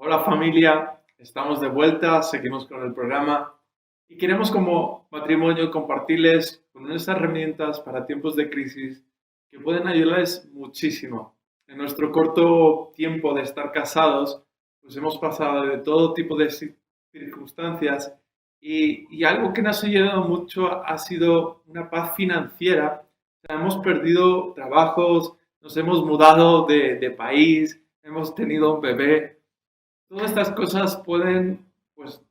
Hola familia, estamos de vuelta, seguimos con el programa y queremos como matrimonio compartirles con unas herramientas para tiempos de crisis que pueden ayudarles muchísimo. En nuestro corto tiempo de estar casados, pues hemos pasado de todo tipo de circunstancias y algo que nos ha ayudado mucho ha sido una paz financiera. O sea, hemos perdido trabajos, nos hemos mudado de país, hemos tenido un bebé. Todas estas cosas pueden, pues,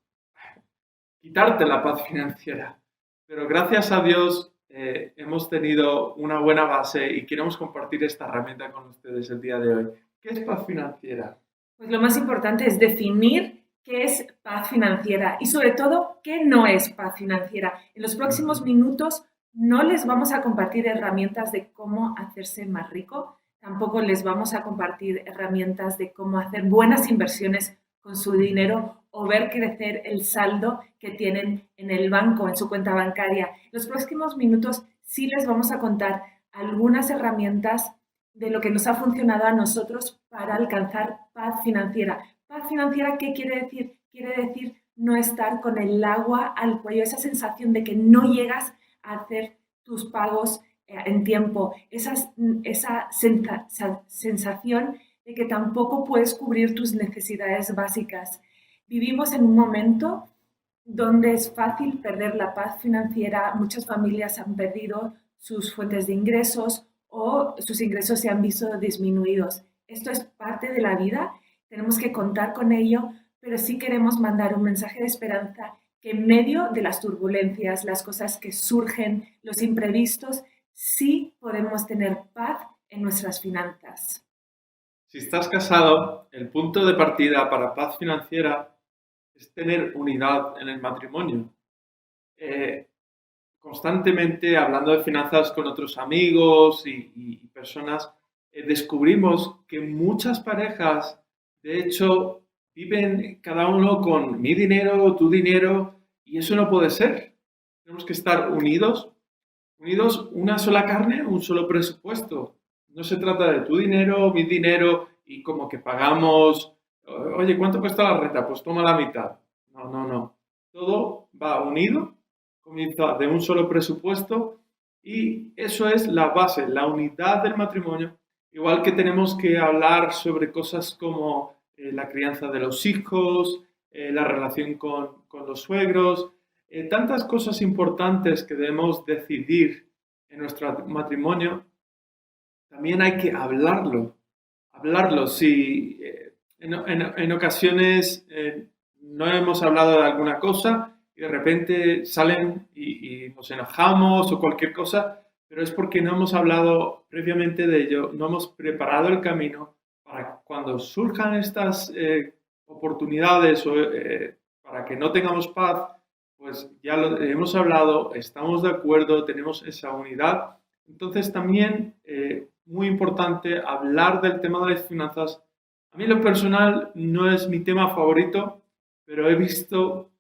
quitarte la paz financiera. Pero gracias a Dios hemos tenido una buena base y queremos compartir esta herramienta con ustedes el día de hoy. ¿Qué es paz financiera? Pues lo más importante es definir qué es paz financiera y sobre todo qué no es paz financiera. En los próximos minutos no les vamos a compartir herramientas de cómo hacerse más rico, tampoco les vamos a compartir herramientas de cómo hacer buenas inversiones con su dinero o ver crecer el saldo que tienen en el banco, en su cuenta bancaria. En los próximos minutos sí les vamos a contar algunas herramientas de lo que nos ha funcionado a nosotros para alcanzar paz financiera. Paz financiera, ¿qué quiere decir? Quiere decir no estar con el agua al cuello, esa sensación de que no llegas a hacer tus pagos en tiempo, esa sensación de que tampoco puedes cubrir tus necesidades básicas. Vivimos en un momento donde es fácil perder la paz financiera. Muchas familias han perdido sus fuentes de ingresos o sus ingresos se han visto disminuidos. Esto es parte de la vida, tenemos que contar con ello, pero sí queremos mandar un mensaje de esperanza que en medio de las turbulencias, las cosas que surgen, los imprevistos, sí podemos tener paz en nuestras finanzas. Si estás casado, el punto de partida para paz financiera es tener unidad en el matrimonio. Constantemente hablando de finanzas con otros amigos y personas, descubrimos que muchas parejas, de hecho, viven cada uno con mi dinero, tu dinero, y eso no puede ser. Tenemos que estar unidos, una sola carne, un solo presupuesto. No se trata de tu dinero, mi dinero, y como que pagamos, oye, ¿cuánto cuesta la renta? Pues toma la mitad. No, no, no. Todo va unido, comienza de un solo presupuesto y eso es la base, la unidad del matrimonio. Igual que tenemos que hablar sobre cosas como la crianza de los hijos, la relación con los suegros, tantas cosas importantes que debemos decidir en nuestro matrimonio, también hay que hablarlo. Si en ocasiones no hemos hablado de alguna cosa y de repente salen y nos enojamos o cualquier cosa, pero es porque no hemos hablado previamente de ello, no hemos preparado el camino para cuando surjan estas oportunidades o para que no tengamos paz, pues ya lo hemos hablado, estamos de acuerdo, tenemos esa unidad. Entonces también, muy importante, hablar del tema de las finanzas. A mí en lo personal no es mi tema favorito, pero he visto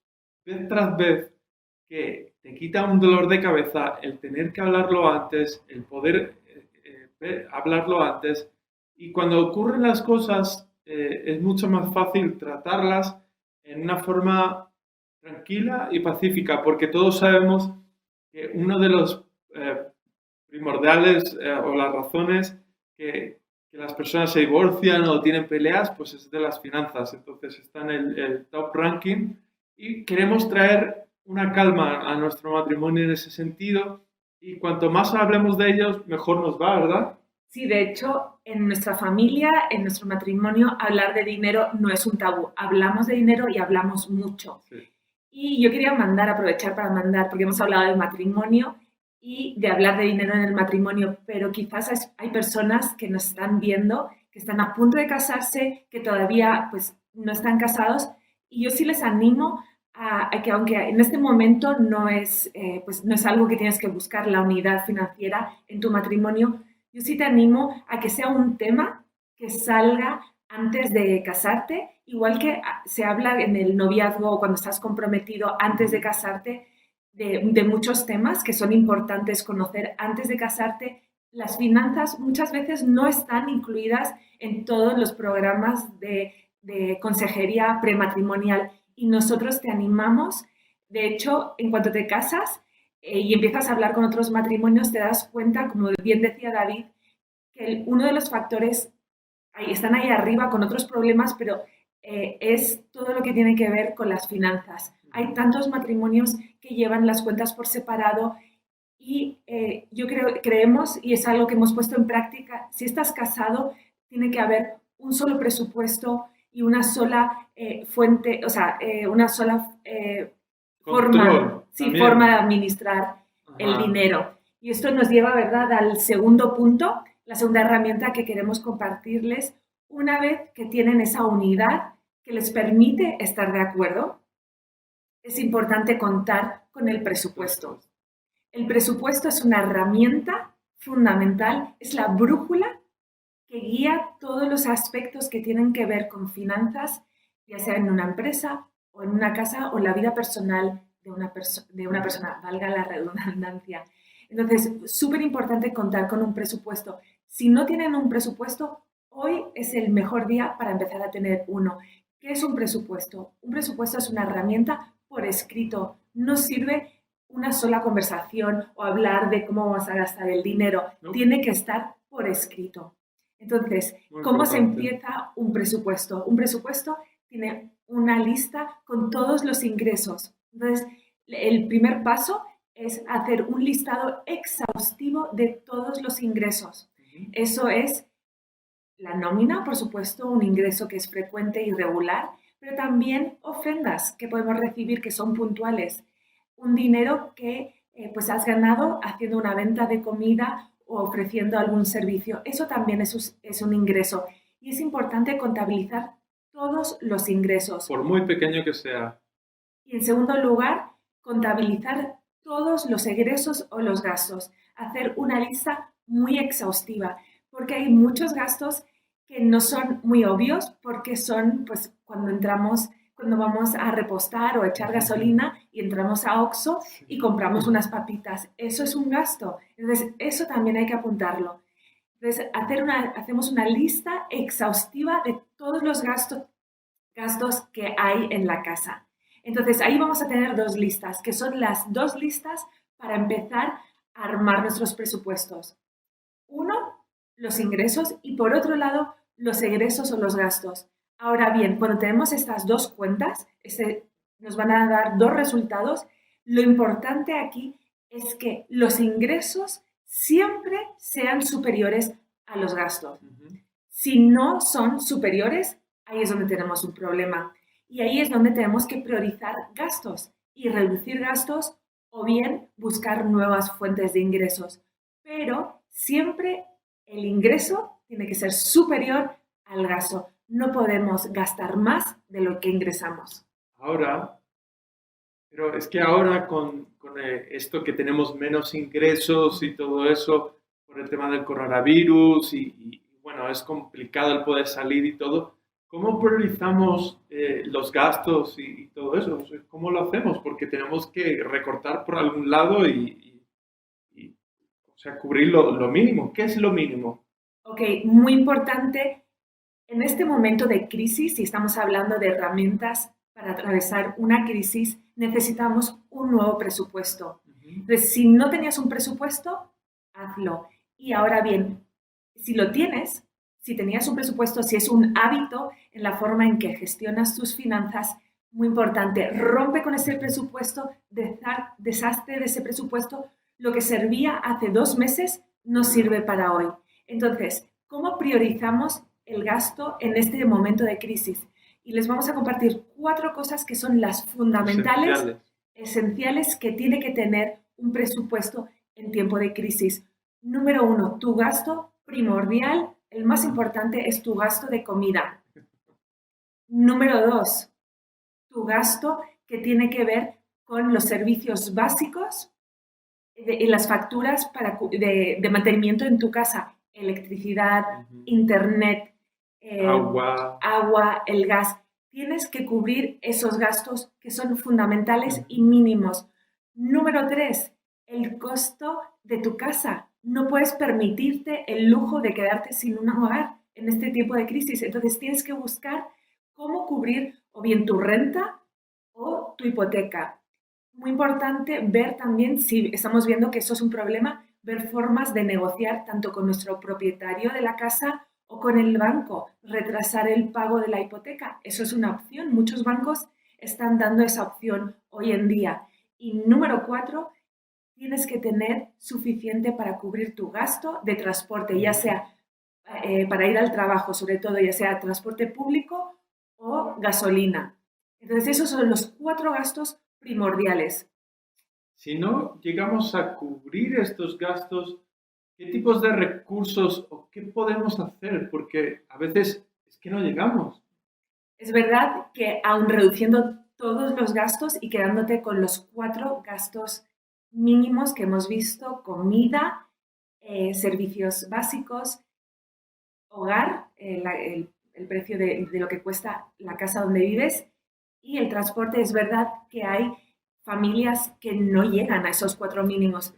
vez tras vez que te quita un dolor de cabeza el tener que hablarlo antes, el poder hablarlo antes. Y cuando ocurren las cosas, es mucho más fácil tratarlas en una forma tranquila y pacífica, porque todos sabemos que uno de los primordiales o las razones que las personas se divorcian o tienen peleas, pues es de las finanzas. Entonces está en el top ranking y queremos traer una calma a nuestro matrimonio en ese sentido y cuanto más hablemos de ellos, mejor nos va, ¿verdad? Sí, de hecho, en nuestra familia, en nuestro matrimonio, hablar de dinero no es un tabú. Hablamos de dinero y hablamos mucho. Sí. Y yo quería aprovechar para mandar, porque hemos hablado de matrimonio y de hablar de dinero en el matrimonio, pero quizás hay personas que nos están viendo, que están a punto de casarse, que todavía pues no están casados, y yo sí les animo a que aunque en este momento pues, no es algo que tienes que buscar, la unidad financiera en tu matrimonio, yo sí te animo a que sea un tema que salga antes de casarte, igual que se habla en el noviazgo cuando estás comprometido antes de casarte, de muchos temas que son importantes conocer antes de casarte. Las finanzas muchas veces no están incluidas en todos los programas de de consejería prematrimonial y nosotros te animamos. De hecho, en cuanto te casas y empiezas a hablar con otros matrimonios, te das cuenta, como bien decía David, que uno de los factores están ahí arriba con otros problemas, pero es todo lo que tiene que ver con las finanzas. Hay tantos matrimonios que llevan las cuentas por separado y creemos, y es algo que hemos puesto en práctica, si estás casado, tiene que haber un solo presupuesto y una sola fuente, o sea, una sola forma de administrar el dinero. Y esto nos lleva, ¿verdad?, al segundo punto, la segunda herramienta que queremos compartirles. Una vez que tienen esa unidad que les permite estar de acuerdo, es importante contar con el presupuesto. El presupuesto es una herramienta fundamental, es la brújula que guía todos los aspectos que tienen que ver con finanzas, ya sea en una empresa o en una casa o en la vida personal de una persona, valga la redundancia. Entonces, súper importante contar con un presupuesto. Si no tienen un presupuesto, hoy es el mejor día para empezar a tener uno. ¿Qué es un presupuesto? Un presupuesto es una herramienta por escrito. No sirve una sola conversación o hablar de cómo vamos a gastar el dinero. No. Tiene que estar por escrito. Entonces, ¿cómo se empieza un presupuesto? Un presupuesto tiene una lista con todos los ingresos. Entonces, el primer paso es hacer un listado exhaustivo de todos los ingresos. Eso es la nómina, por supuesto, un ingreso que es frecuente y regular, pero también ofrendas que podemos recibir que son puntuales. Un dinero que pues has ganado haciendo una venta de comida o ofreciendo algún servicio. Eso también es un ingreso. Y es importante contabilizar todos los ingresos. Por muy pequeño que sea. Y en segundo lugar, contabilizar todos los egresos o los gastos. Hacer una lista muy exhaustiva, porque hay muchos gastos que no son muy obvios, porque son pues cuando vamos a repostar o echar gasolina y entramos a Oxxo y compramos unas papitas. Eso es un gasto. Entonces, eso también hay que apuntarlo. Entonces, hacemos una lista exhaustiva de todos los gastos que hay en la casa. Entonces, ahí vamos a tener dos listas, que son las dos listas para empezar a armar nuestros presupuestos. Uno, los ingresos y por otro lado, los egresos o los gastos. Ahora bien, cuando tenemos estas dos cuentas, nos van a dar dos resultados. Lo importante aquí es que los ingresos siempre sean superiores a los gastos. Si no son superiores, ahí es donde tenemos un problema. Y ahí es donde tenemos que priorizar gastos y reducir gastos o bien buscar nuevas fuentes de ingresos. Pero siempre el ingreso tiene que ser superior al gasto. No podemos gastar más de lo que ingresamos. Pero es que ahora con esto que tenemos menos ingresos y todo eso, por el tema del coronavirus y bueno, es complicado el poder salir y todo, ¿cómo priorizamos los gastos y todo eso? ¿Cómo lo hacemos? Porque tenemos que recortar por algún lado o sea, cubrir lo mínimo. ¿Qué es lo mínimo? Ok, muy importante. En este momento de crisis, si estamos hablando de herramientas para atravesar una crisis, necesitamos un nuevo presupuesto. Entonces, si no tenías un presupuesto, hazlo. Y ahora bien, si lo tienes, si tenías un presupuesto, si es un hábito en la forma en que gestionas tus finanzas, muy importante, rompe con ese presupuesto, deshazte de ese presupuesto. Lo que servía hace 2 meses no sirve para hoy. Entonces, ¿cómo priorizamos el gasto en este momento de crisis? Y les vamos a compartir 4 cosas que son las fundamentales, esenciales que tiene que tener un presupuesto en tiempo de crisis. Número 1, tu gasto primordial, el más importante, es tu gasto de comida. Número 2, tu gasto que tiene que ver con los servicios básicos y las facturas de mantenimiento en tu casa. Electricidad, internet, agua, el gas. Tienes que cubrir esos gastos que son fundamentales y mínimos. Número 3, el costo de tu casa. No puedes permitirte el lujo de quedarte sin un hogar en este tiempo de crisis. Entonces tienes que buscar cómo cubrir o bien tu renta o tu hipoteca. Muy importante ver también, si estamos viendo que eso es un problema, ver formas de negociar tanto con nuestro propietario de la casa o con el banco, retrasar el pago de la hipoteca. Eso es una opción. Muchos bancos están dando esa opción hoy en día. Y número 4, tienes que tener suficiente para cubrir tu gasto de transporte, ya sea para ir al trabajo, sobre todo, ya sea transporte público o gasolina. Entonces, esos son los 4 gastos primordiales. Si no llegamos a cubrir estos gastos, ¿qué tipos de recursos o qué podemos hacer? Porque a veces es que no llegamos. Es verdad que aun reduciendo todos los gastos y quedándote con los 4 gastos mínimos que hemos visto: comida, servicios básicos, hogar, el precio de lo que cuesta la casa donde vives, y el transporte. Es verdad que hay familias que no llegan a esos 4 mínimos.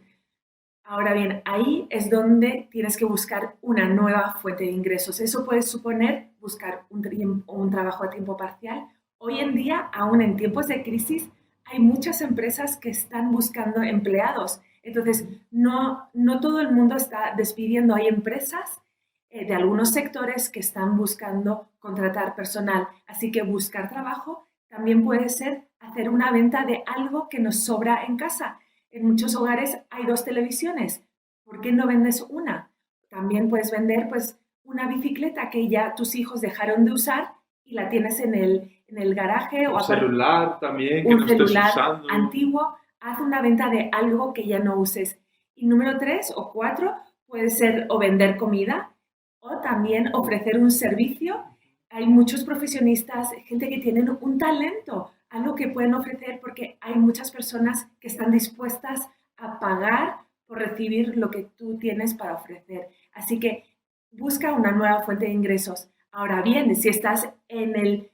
Ahora bien, ahí es donde tienes que buscar una nueva fuente de ingresos. Eso puede suponer buscar un trabajo a tiempo parcial. Hoy en día, aún en tiempos de crisis, hay muchas empresas que están buscando empleados. Entonces, no todo el mundo está despidiendo. Hay empresas de algunos sectores que están buscando contratar personal. Así que buscar trabajo también puede ser hacer una venta de algo que nos sobra en casa. En muchos hogares hay 2 televisiones. ¿Por qué no vendes una? También puedes vender pues una bicicleta que ya tus hijos dejaron de usar y la tienes en el garaje, Un o celular también que un no estés celular usando. antiguo. Haz una venta de algo que ya no uses. Y número 3 o 4 puede ser o vender comida o también ofrecer un servicio. Hay muchos profesionistas, gente que tienen un talento, algo que pueden ofrecer, porque hay muchas personas que están dispuestas a pagar por recibir lo que tú tienes para ofrecer. Así que busca una nueva fuente de ingresos. Ahora bien, si estás en el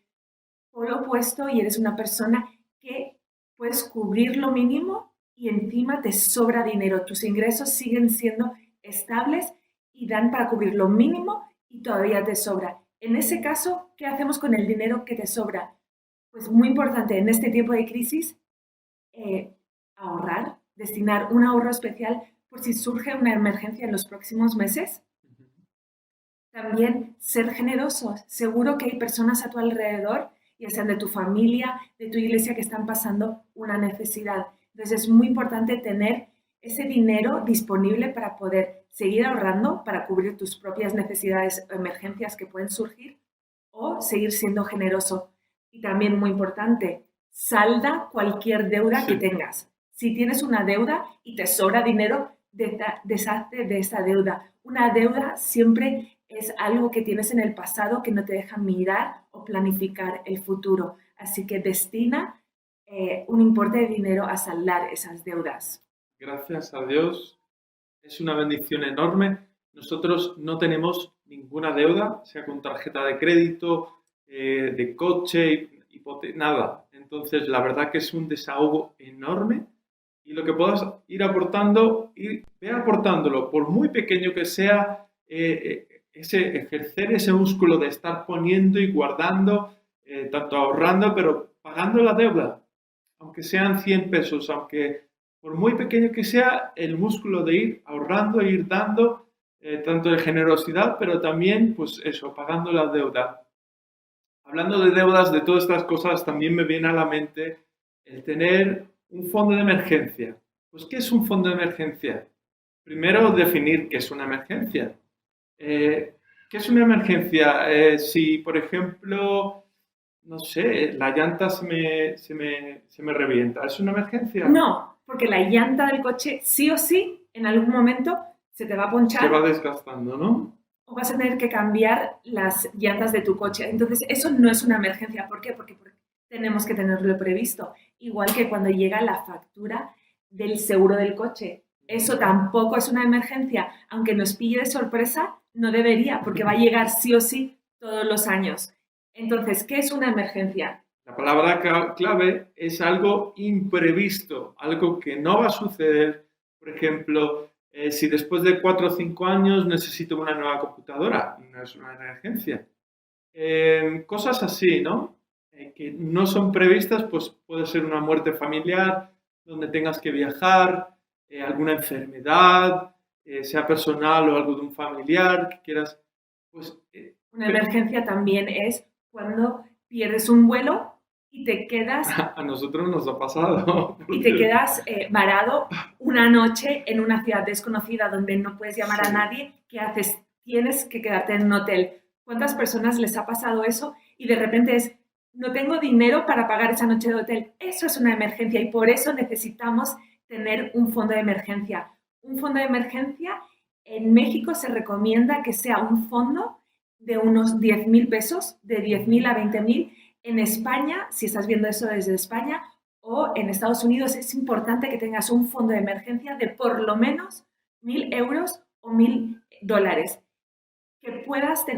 polo opuesto y eres una persona que puedes cubrir lo mínimo y encima te sobra dinero, tus ingresos siguen siendo estables y dan para cubrir lo mínimo y todavía te sobra. En ese caso, ¿qué hacemos con el dinero que te sobra? Pues muy importante en este tiempo de crisis, ahorrar, destinar un ahorro especial por si surge una emergencia en los próximos meses. También ser generoso. Seguro que hay personas a tu alrededor, ya sean de tu familia, de tu iglesia, que están pasando una necesidad. Entonces es muy importante tener ese dinero disponible para poder seguir ahorrando, para cubrir tus propias necesidades o emergencias que pueden surgir, o seguir siendo generoso. Y también muy importante, salda cualquier deuda que Sí. tengas. Si tienes una deuda y te sobra dinero, deshazte de esa deuda. Una deuda siempre es algo que tienes en el pasado que no te deja mirar o planificar el futuro. Así que destina un importe de dinero a saldar esas deudas. Gracias a Dios, es una bendición enorme. Nosotros no tenemos ninguna deuda, sea con tarjeta de crédito, de coche, nada. Entonces, la verdad que es un desahogo enorme y lo que puedas ir aportando, ve aportándolo, por muy pequeño que sea, ejercer ese músculo de estar poniendo y guardando, tanto ahorrando, pero pagando la deuda, aunque sean 100 pesos, aunque por muy pequeño que sea, el músculo de ir ahorrando e ir dando, tanto de generosidad, pero también, pues eso, pagando la deuda. Hablando de deudas, de todas estas cosas, también me viene a la mente el tener un fondo de emergencia. Pues, ¿qué es un fondo de emergencia? Primero, definir qué es una emergencia. ¿Qué es una emergencia? Si, por ejemplo, no sé, la llanta se me revienta, ¿es una emergencia? No, porque la llanta del coche sí o sí en algún momento se te va a Se va ponchar desgastando, ¿no? o vas a tener que cambiar las llantas de tu coche. Entonces, eso no es una emergencia. ¿Por qué? Porque tenemos que tenerlo previsto. Igual que cuando llega la factura del seguro del coche. Eso tampoco es una emergencia. Aunque nos pille de sorpresa, no debería, porque va a llegar sí o sí todos los años. Entonces, ¿qué es una emergencia? La palabra clave es algo imprevisto, algo que no va a suceder. Por ejemplo, si después de 4 o 5 años necesito una nueva computadora, no es una emergencia. Cosas así, ¿no? Que no son previstas, pues puede ser una muerte familiar, donde tengas que viajar, alguna enfermedad, sea personal o algo de un familiar que quieras, pues Una emergencia también es cuando pierdes un vuelo y te quedas a nosotros nos ha pasado, por y te cierto. quedas varado una noche en una ciudad desconocida donde no puedes llamar a Sí. nadie. ¿Qué haces? Tienes que quedarte en un hotel. ¿Cuántas personas les ha pasado eso? Y de repente es, no tengo dinero para pagar esa noche de hotel. Eso es una emergencia y por eso necesitamos tener un fondo de emergencia. Un fondo de emergencia en México se recomienda que sea un fondo de unos 10.000 pesos, de 10.000 a 20.000. En España, si estás viendo eso desde España, o en Estados Unidos es importante que tengas un fondo de emergencia de por lo menos 1.000 euros o 1.000 dólares,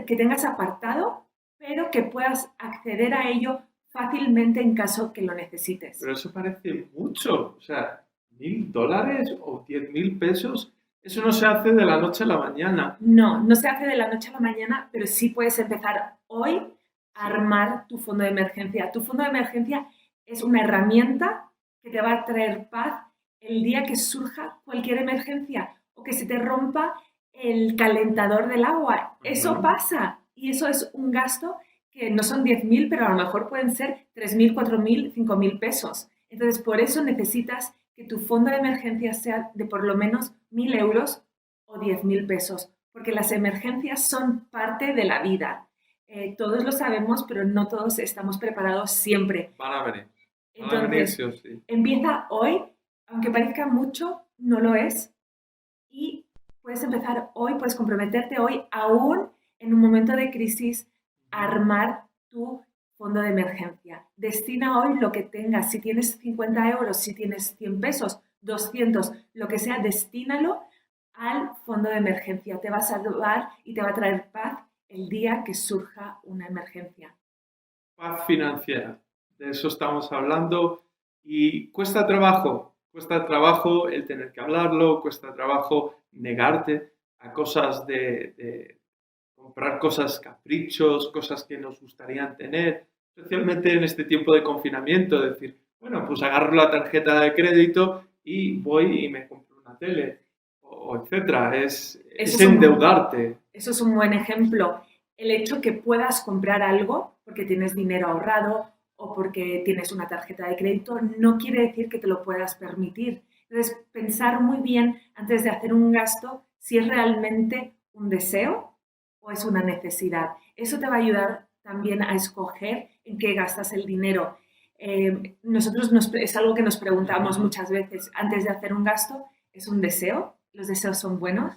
que tengas apartado, pero que puedas acceder a ello fácilmente en caso que lo necesites. Pero eso parece mucho, o sea, $1.000 o 10.000 pesos, eso no se hace de la noche a la mañana. No, no se hace de la noche a la mañana, pero sí puedes empezar hoy a Sí. armar tu fondo de emergencia. Tu fondo de emergencia es una herramienta que te va a traer paz el día que surja cualquier emergencia o que se te rompa el calentador del agua. Eso Ujú. pasa y eso es un gasto que no son 10.000, pero a lo mejor pueden ser 3.000, 4.000, 5.000 pesos. Entonces, por eso necesitas que tu fondo de emergencia sea de por lo menos 1.000 euros o 10.000 pesos, porque las emergencias son parte de la vida. Todos lo sabemos, pero no todos estamos preparados siempre. Van a venir Entonces, sí o sí. empieza hoy, aunque parezca mucho, no lo es, y puedes empezar hoy, puedes comprometerte hoy, aún en un momento de crisis, a Ujú. armar tu fondo de emergencia. Destina hoy lo que tengas, si tienes 50 euros, si tienes 100 pesos, 200, lo que sea, destínalo al fondo de emergencia. Te va a salvar y te va a traer paz el día que surja una emergencia. Paz financiera, de eso estamos hablando y cuesta trabajo el tener que hablarlo, cuesta trabajo negarte a cosas de comprar cosas, caprichos, cosas que nos gustarían tener, especialmente en este tiempo de confinamiento, decir, bueno, pues agarro la tarjeta de crédito y voy y me compro una tele, o etcétera, Eso es es un, endeudarte. Eso es un buen ejemplo. El hecho que puedas comprar algo porque tienes dinero ahorrado o porque tienes una tarjeta de crédito no quiere decir que te lo puedas permitir. Entonces, pensar muy bien antes de hacer un gasto si es realmente un deseo o es una necesidad. Eso te va a ayudar también a escoger en qué gastas el dinero. Es algo que nos preguntamos Ujú. muchas veces antes de hacer un gasto. ¿Es un deseo? Los deseos son buenos,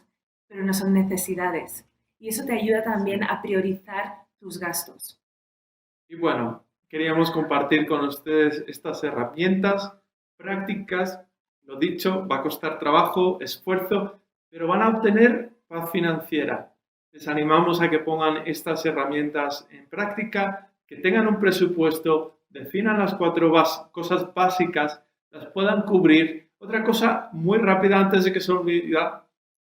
pero no son necesidades. Y eso te ayuda también Sí. a priorizar tus gastos. Y bueno, queríamos compartir con ustedes estas herramientas prácticas. Lo dicho, va a costar trabajo, esfuerzo, pero van a obtener paz financiera. Les animamos a que pongan estas herramientas en práctica, que tengan un presupuesto, definan las cuatro cosas básicas, las puedan cubrir. Otra cosa muy rápida antes de que se olvide,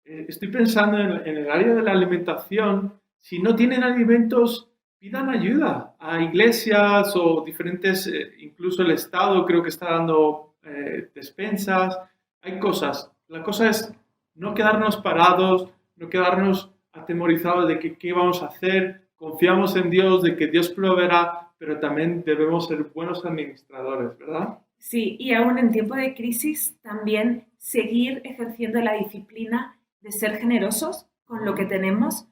estoy pensando en el área de la alimentación. Si no tienen alimentos, pidan ayuda a iglesias o diferentes, incluso el Estado creo que está dando despensas. Hay cosas. La cosa es no quedarnos parados, no quedarnos atemorizados de que qué vamos a hacer. Confiamos en Dios, de que Dios proveerá, pero también debemos ser buenos administradores, ¿verdad? Sí, y aún en tiempo de crisis, también seguir ejerciendo la disciplina de ser generosos con lo que Ujú. tenemos.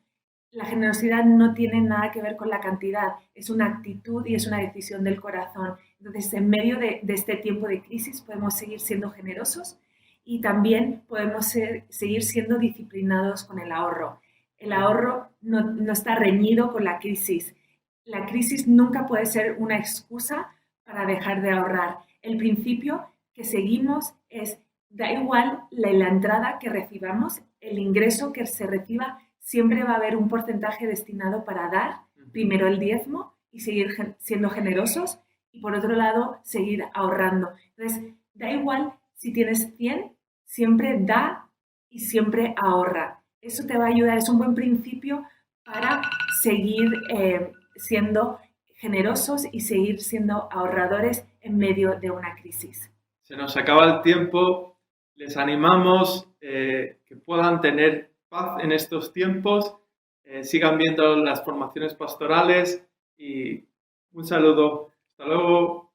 La generosidad no tiene nada que ver con la cantidad, es una actitud y es una decisión del corazón. Entonces, en medio de este tiempo de crisis podemos seguir siendo generosos y también podemos seguir siendo disciplinados con el ahorro. El ahorro no está reñido con la crisis. La crisis nunca puede ser una excusa para dejar de ahorrar. El principio que seguimos es, da igual la entrada que recibamos, el ingreso que se reciba, siempre va a haber un porcentaje destinado para dar, Ujú. primero el diezmo y seguir siendo generosos y por otro lado seguir ahorrando. Entonces, da igual si tienes 100, siempre da y siempre ahorra. Eso te va a ayudar, es un buen principio para seguir siendo generosos y seguir siendo ahorradores en medio de una crisis. Se nos acaba el tiempo. Les animamos que puedan tener paz en estos tiempos. Sigan viendo las formaciones pastorales y un saludo. Hasta luego.